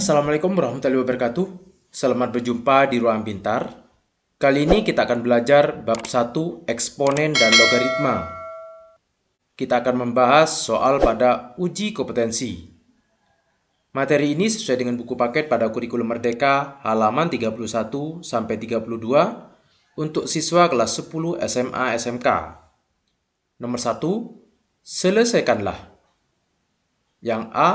Assalamualaikum warahmatullahi wabarakatuh. Selamat berjumpa di Ruang Pintar. Kali ini kita akan belajar bab 1 eksponen dan logaritma. Kita akan membahas soal pada uji kompetensi. Materi ini sesuai dengan buku paket pada kurikulum Merdeka halaman 31 sampai 32 untuk siswa kelas 10 SMA SMK. Nomor 1, selesaikanlah. Yang A,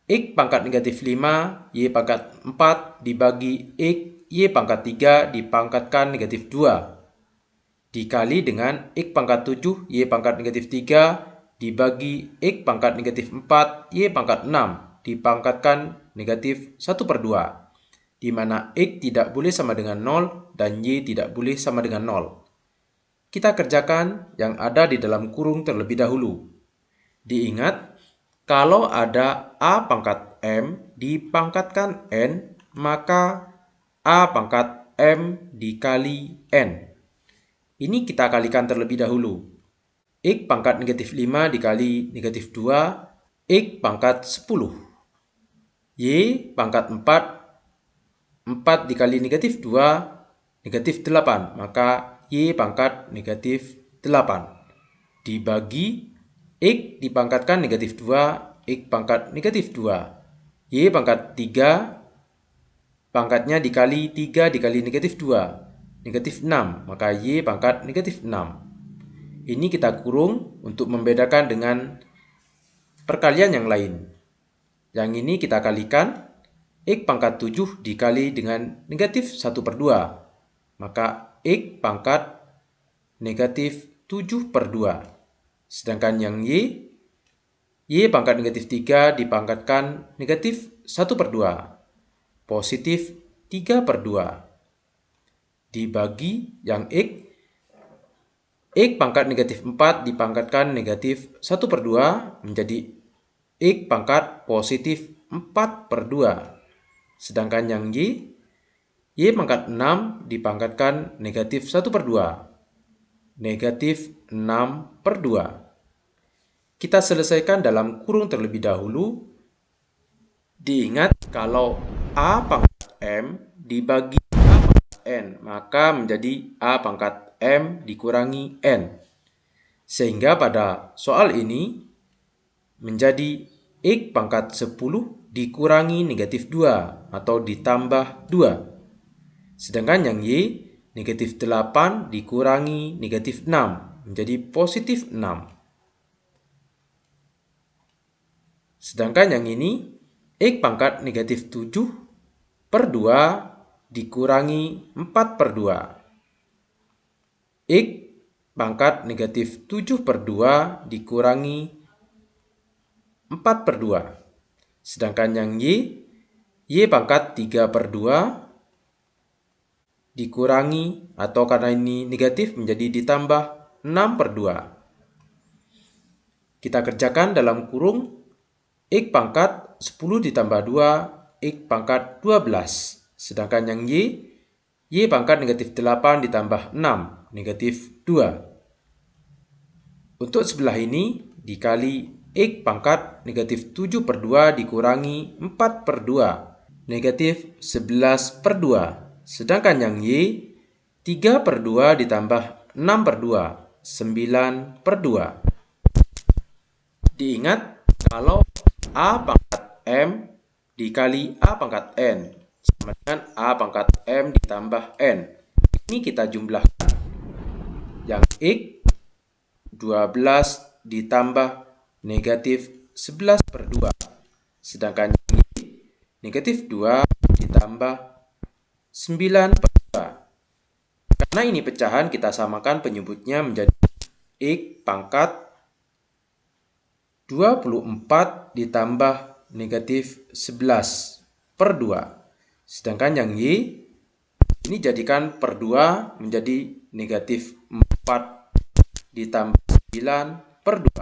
X pangkat negatif 5, Y pangkat 4 dibagi X, Y pangkat 3 dipangkatkan negatif 2. Dikali dengan X pangkat 7, Y pangkat negatif 3 dibagi X pangkat negatif 4, Y pangkat 6 dipangkatkan negatif 1/2. Di mana X tidak boleh sama dengan 0 dan Y tidak boleh sama dengan 0. Kita kerjakan yang ada di dalam kurung terlebih dahulu. Diingat, kalau ada A pangkat M dipangkatkan N, maka A pangkat M dikali N. Ini kita kalikan terlebih dahulu. X pangkat negatif 5 dikali negatif 2, X pangkat 10. Y pangkat 4 dikali negatif 2, negatif 8. Maka Y pangkat negatif 8. Dibagi X dipangkatkan negatif 2, X pangkat negatif 2. Y pangkat 3, pangkatnya dikali 3 dikali negatif 2, negatif 6. Maka Y pangkat negatif 6. Ini kita kurung untuk membedakan dengan perkalian yang lain. Yang ini kita kalikan, X pangkat 7 dikali dengan negatif 1/2. Maka X pangkat negatif 7/2. Sedangkan yang Y pangkat negatif 3 dipangkatkan negatif 1/2. Positif 3/2. Dibagi yang X pangkat negatif 4 dipangkatkan negatif 1/2 menjadi X pangkat positif 4/2. Sedangkan yang Y pangkat 6 dipangkatkan negatif 1/2. Negatif 6/2. Kita selesaikan dalam kurung terlebih dahulu. Diingat, kalau A pangkat M dibagi A pangkat N, maka menjadi A pangkat M dikurangi N. Sehingga pada soal ini menjadi X pangkat 10 dikurangi negatif 2 atau ditambah 2. Sedangkan yang Y negatif 8 dikurangi negatif 6 menjadi positif 6. Sedangkan yang ini X pangkat negatif 7/2 dikurangi 4/2. X pangkat negatif 7/2 dikurangi 4/2. Sedangkan yang Y pangkat 3/2 dikurangi, atau karena ini negatif menjadi ditambah 6/2. Kita kerjakan dalam kurung X pangkat 10 ditambah 2, X pangkat 12. Sedangkan yang Y pangkat negatif 8 ditambah 6, negatif 2. Untuk sebelah ini dikali X pangkat negatif 7/2 dikurangi 4/2, negatif 11/2. Sedangkan yang Y 3/2 ditambah 6/2, 9/2. Diingat, kalau A pangkat M dikali A pangkat N sama dengan A pangkat M ditambah N. Ini kita jumlahkan. Yang X 12 ditambah negatif 11/2. Sedangkan yang Y negatif 2 ditambah 9/2. Karena ini pecahan, kita samakan penyebutnya menjadi X pangkat 24 ditambah negatif 11/2. Sedangkan yang Y ini jadikan per 2 menjadi negatif 4 ditambah 9/2.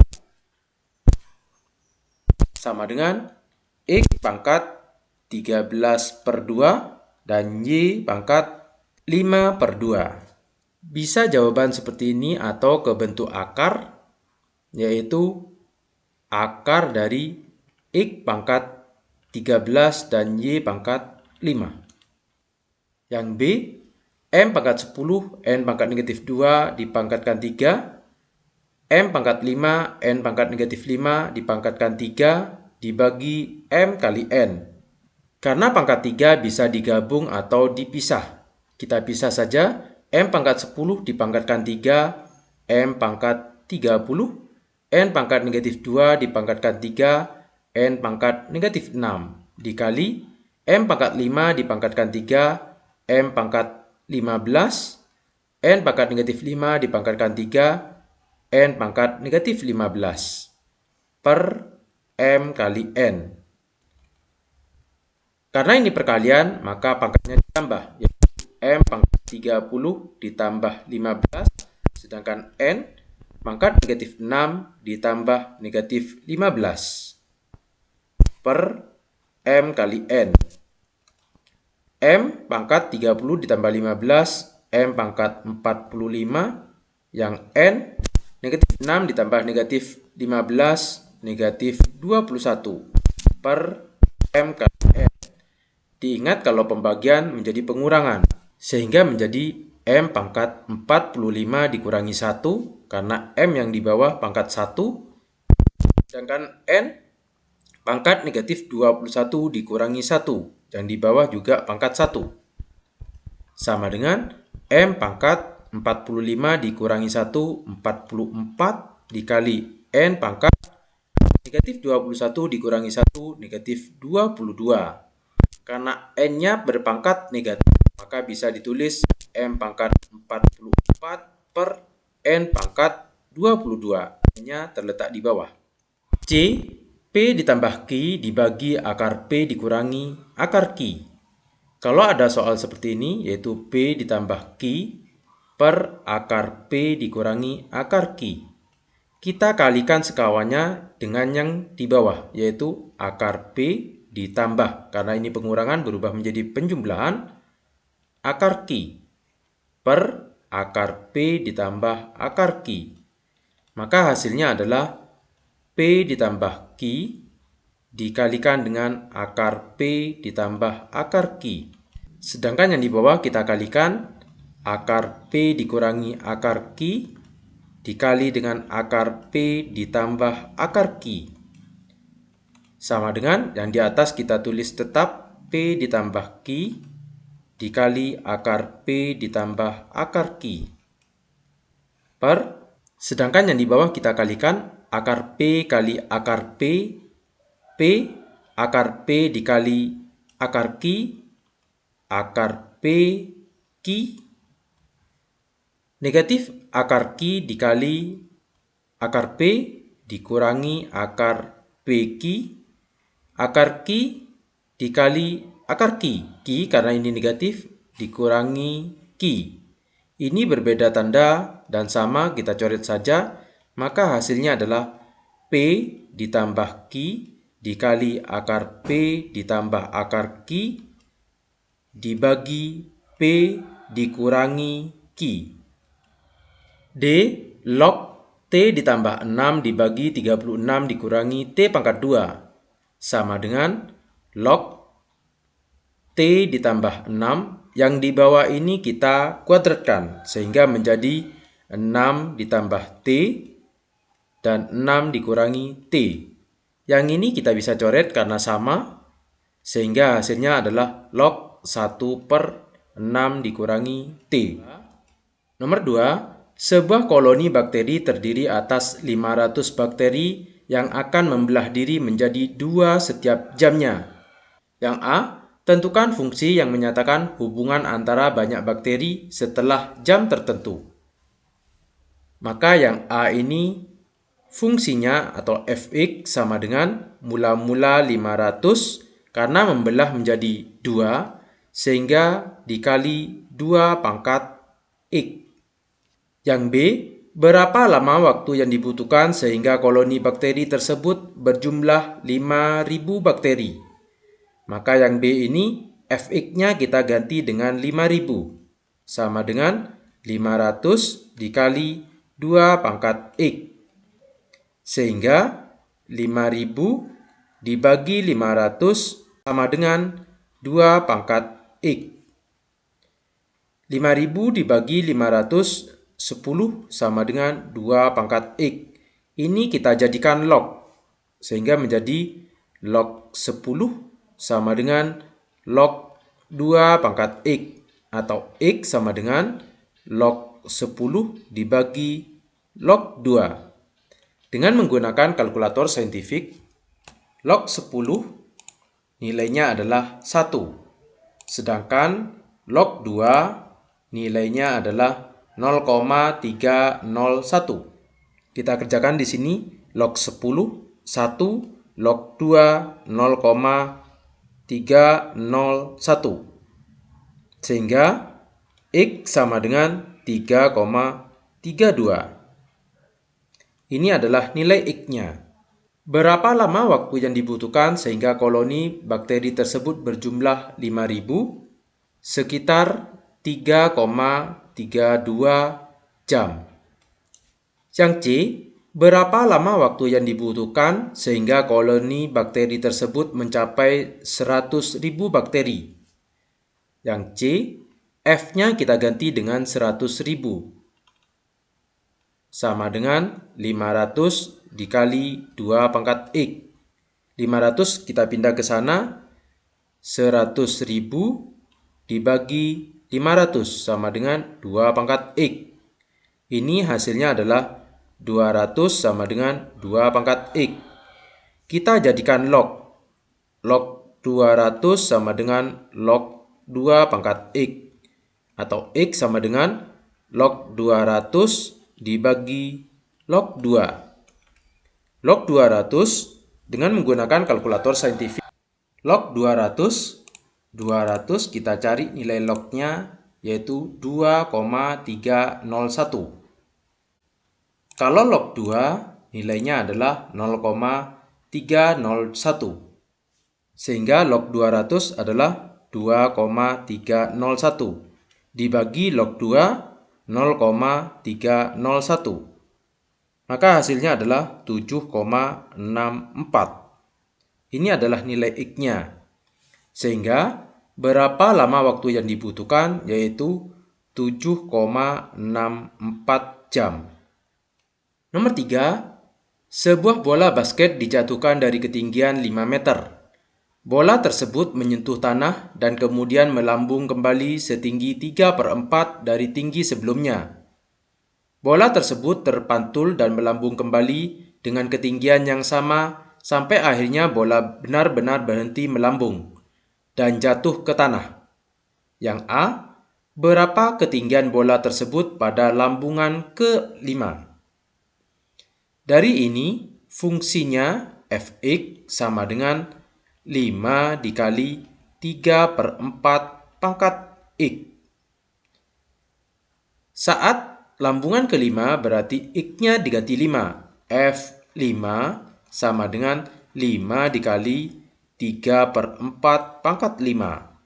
Sama dengan X pangkat 13/2 dan Y pangkat 5/2. Bisa jawaban seperti ini atau ke bentuk akar, yaitu akar dari X pangkat 13, dan Y pangkat 5. Yang B, M pangkat 10, N pangkat negatif 2 dipangkatkan 3, M pangkat 5, N pangkat negatif 5 dipangkatkan 3 dibagi M kali N. Karena pangkat 3 bisa digabung atau dipisah. Kita pisah saja, M pangkat 10 dipangkatkan 3, M pangkat 30, N pangkat negatif 2 dipangkatkan 3, N pangkat negatif 6, dikali M pangkat 5 dipangkatkan 3, M pangkat 15, N pangkat negatif 5 dipangkatkan 3, N pangkat negatif 15 per M kali N. Karena ini perkalian, maka pangkatnya ditambah, yaitu M pangkat 30 ditambah 15, sedangkan N pangkat negatif 6 ditambah negatif 15 per M kali N. M pangkat 30 ditambah 15, M pangkat 45, yang N negatif 6 ditambah negatif 15, negatif 21 per M kali N. Diingat kalau pembagian menjadi pengurangan, sehingga menjadi M pangkat 45 dikurangi 1, karena M yang di bawah pangkat 1, sedangkan N pangkat negatif 21 dikurangi 1, yang di bawah juga pangkat 1. Sama dengan M pangkat 45 dikurangi 1, 44 dikali N pangkat negatif 21 dikurangi 1, negatif 22. Karena N-nya berpangkat negatif, maka bisa ditulis M pangkat 44 per N pangkat 22. N-nya terletak di bawah. C, P ditambah Q dibagi akar P dikurangi akar Q. Kalau ada soal seperti ini, yaitu P ditambah Q per akar P dikurangi akar Q, kita kalikan sekawannya dengan yang di bawah, yaitu akar P ditambah, karena ini pengurangan berubah menjadi penjumlahan, akar Q per akar P ditambah akar Q. Maka hasilnya adalah P ditambah Q dikalikan dengan akar P ditambah akar Q. Sedangkan yang di bawah kita kalikan akar P dikurangi akar Q dikali dengan akar P ditambah akar Q. Sama dengan yang di atas kita tulis tetap P ditambah Q dikali akar P ditambah akar Q. Per, sedangkan yang di bawah kita kalikan akar P kali akar P, P akar P dikali akar Q, akar P Q, negatif akar Q dikali akar P dikurangi akar PQ, akar Q dikali akar Q, Q karena ini negatif dikurangi Q. Ini berbeda tanda dan sama, kita coret saja, maka hasilnya adalah P ditambah Q dikali akar P ditambah akar Q dibagi P dikurangi Q. D, log T ditambah 6 dibagi 36 dikurangi T pangkat 2. Sama dengan log T ditambah 6, yang di bawah ini kita kuadratkan, sehingga menjadi 6 ditambah T dan 6 dikurangi T. Yang ini kita bisa coret karena sama, sehingga hasilnya adalah log 1 per 6 dikurangi T. Nomor 2. Sebuah koloni bakteri terdiri atas 500 bakteri yang akan membelah diri menjadi 2 setiap jamnya. Yang A, tentukan fungsi yang menyatakan hubungan antara banyak bakteri setelah jam tertentu. Maka yang A ini fungsinya atau Fx sama dengan mula-mula 500 karena membelah menjadi 2 sehingga dikali 2 pangkat X. Yang B, berapa lama waktu yang dibutuhkan sehingga koloni bakteri tersebut berjumlah 5.000 bakteri. Maka yang B ini Fx-nya kita ganti dengan 5.000. Sama dengan 500 dikali 2 pangkat X. Sehingga 5.000 dibagi 500 sama dengan 2 pangkat X. 5000 dibagi 510 sama dengan 2 pangkat X. Ini kita jadikan log, sehingga menjadi log 10 sama dengan log 2 pangkat X, atau X sama dengan log 10 dibagi log 2. Dengan menggunakan kalkulator saintifik, log 10 nilainya adalah 1, sedangkan log 2 nilainya adalah 0,301. Kita kerjakan di sini log 10, 1, log 2, 0,301. Sehingga X sama dengan 3,32. Ini adalah nilai X-nya. Berapa lama waktu yang dibutuhkan sehingga koloni bakteri tersebut berjumlah 5000? Sekitar 3,32 jam. Yang C, berapa lama waktu yang dibutuhkan sehingga koloni bakteri tersebut mencapai 100.000 bakteri? Yang C, F-nya kita ganti dengan 100.000. Sama dengan 500 dikali 2 pangkat X. 500 kita pindah ke sana, 100.000 dibagi 500 sama dengan 2 pangkat X. Ini hasilnya adalah 200 sama dengan 2 pangkat X. Kita jadikan log. Log 200 sama dengan log 2 pangkat X. Atau X sama dengan log 200 dibagi log 2. Log 200 dengan menggunakan kalkulator saintifik. Log 200 kita cari nilai lognya yaitu 2,301. Kalau log 2 nilainya adalah 0,301. Sehingga log 200 adalah 2,301 dibagi log 2 0,301. Maka hasilnya adalah 7,64. Ini adalah nilai X-nya. Sehingga berapa lama waktu yang dibutuhkan yaitu 7,64 jam. Nomor 3, sebuah bola basket dijatuhkan dari ketinggian 5 meter. Bola tersebut menyentuh tanah dan kemudian melambung kembali setinggi 3/4 dari tinggi sebelumnya. Bola tersebut terpantul dan melambung kembali dengan ketinggian yang sama sampai akhirnya bola benar-benar berhenti melambung dan jatuh ke tanah. Yang A, berapa ketinggian bola tersebut pada lambungan ke-5? Dari ini, fungsinya Fx sama dengan 5 dikali 3/4 pangkat X. Saat lambungan ke-5 berarti X-nya diganti 5. F5 sama dengan 5 dikali 3/4 pangkat 5.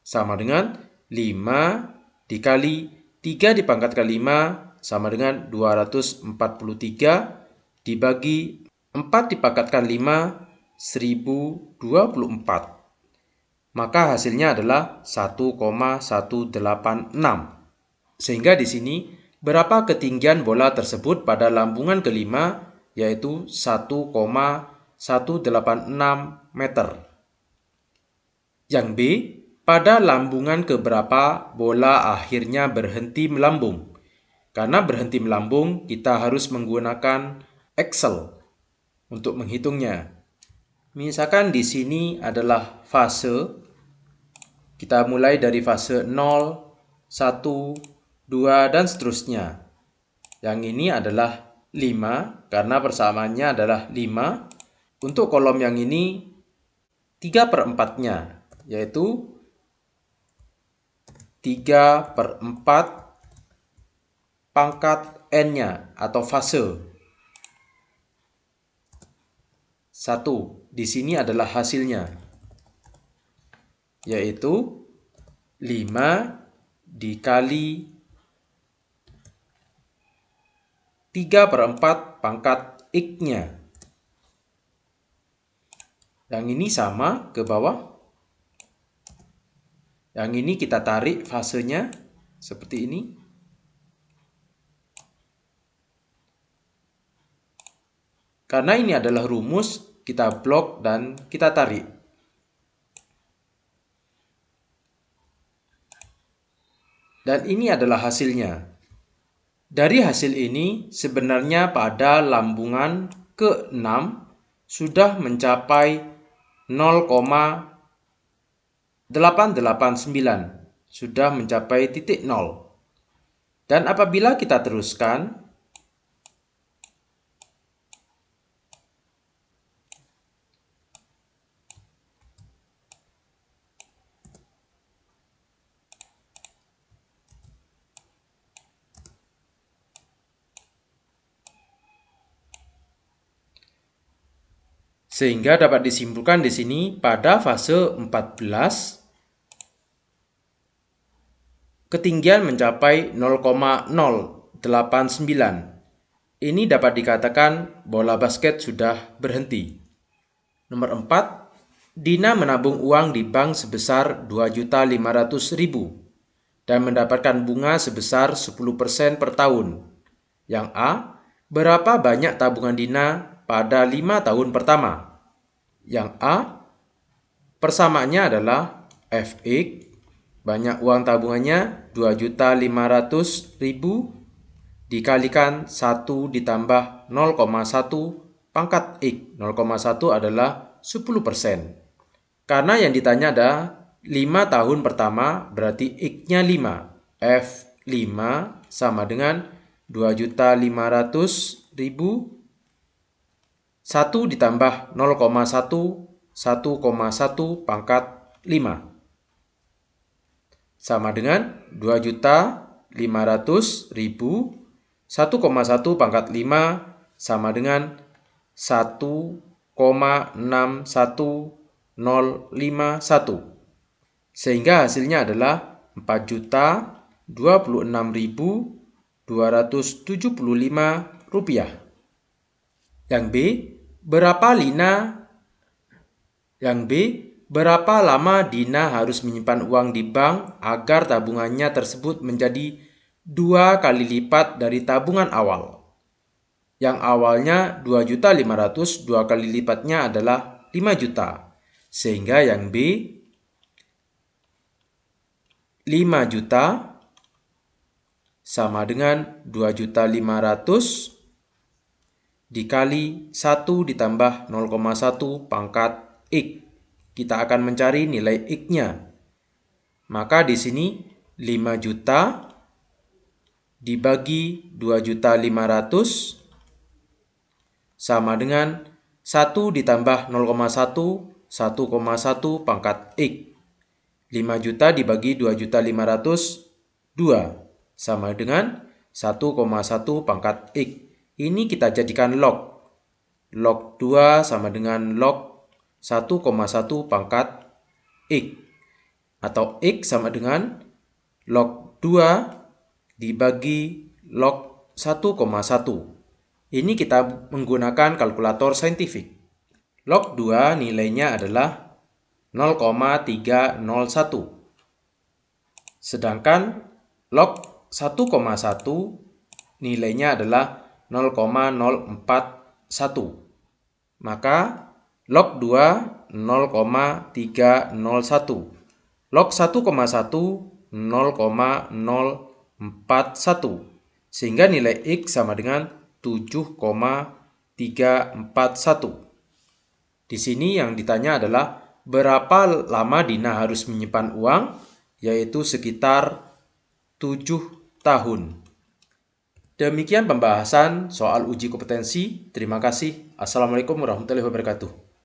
Sama dengan 5 dikali 3 dipangkat ke 5 sama dengan 243 dibagi 4 dipangkatkan 5, 1024. Maka hasilnya adalah 1,186. Sehingga di sini berapa ketinggian bola tersebut pada lambungan ke-5 yaitu 1,186 meter. Yang B, pada lambungan keberapa bola akhirnya berhenti melambung? Karena berhenti melambung, kita harus menggunakan Excel untuk menghitungnya. Misalkan di sini adalah fase. Kita mulai dari fase 0, 1, 2, dan seterusnya. Yang ini adalah 5, karena persamaannya adalah 5. Untuk kolom yang ini 3/4-nya, yaitu 3/4 pangkat N-nya atau fase. 1. Di sini adalah hasilnya, yaitu 5 dikali 3/4 pangkat X-nya. Yang ini sama ke bawah. Yang ini kita tarik fasenya seperti ini. Karena ini adalah rumus, kita blok dan kita tarik. Dan ini adalah hasilnya. Dari hasil ini sebenarnya pada lambungan ke-6 sudah mencapai 0,889, sudah mencapai titik 0. Dan apabila kita teruskan, sehingga dapat disimpulkan di sini pada fase 14 ketinggian mencapai 0,089. Ini dapat dikatakan bola basket sudah berhenti. Nomor 4, Dina menabung uang di bank sebesar 2.500.000 dan mendapatkan bunga sebesar 10% per tahun. Yang A, berapa banyak tabungan Dina pada 5 tahun pertama? Yang A, persamaannya adalah Fx, banyak uang tabungannya 2.500.000 dikalikan 1 ditambah 0,1 pangkat X. 0,1 adalah 10%. Karena yang ditanya ada 5 tahun pertama, berarti X-nya 5. F5 sama dengan 2.500.000 1 ditambah 0,1, 1,1 pangkat 5. Sama dengan 2.500.000, 1,1 pangkat 5 sama dengan 1,61051. Sehingga hasilnya adalah 4.026.275 rupiah. Yang B, berapa lama Dina harus menyimpan uang di bank agar tabungannya tersebut menjadi 2 kali lipat dari tabungan awal? Yang awalnya 2.500.000, 2 kali lipatnya adalah 5 juta. Sehingga yang B, 5 juta sama dengan 2.500.000 dikali 1 ditambah 0,1 pangkat X. Kita akan mencari nilai X-nya. Maka di sini 5 juta dibagi 2.500.000 sama dengan 1 ditambah 0,1, 1,1 pangkat X. 5 juta dibagi 2.500.000, 2 sama dengan 1,1 pangkat X. Ini kita jadikan log. Log 2 sama dengan log 1,1 pangkat X. Atau X sama dengan log 2 dibagi log 1,1. Ini kita menggunakan kalkulator saintifik. Log 2 nilainya adalah 0,301. Sedangkan log 1,1 nilainya adalah 0,041. Maka log 2 0,301. Log 1,1 0,041. Sehingga nilai X sama dengan 7,341. Di sini yang ditanya adalah berapa lama Dina harus menyimpan uang, yaitu sekitar 7 tahun. Demikian pembahasan soal uji kompetensi. Terima kasih. Assalamualaikum warahmatullahi wabarakatuh.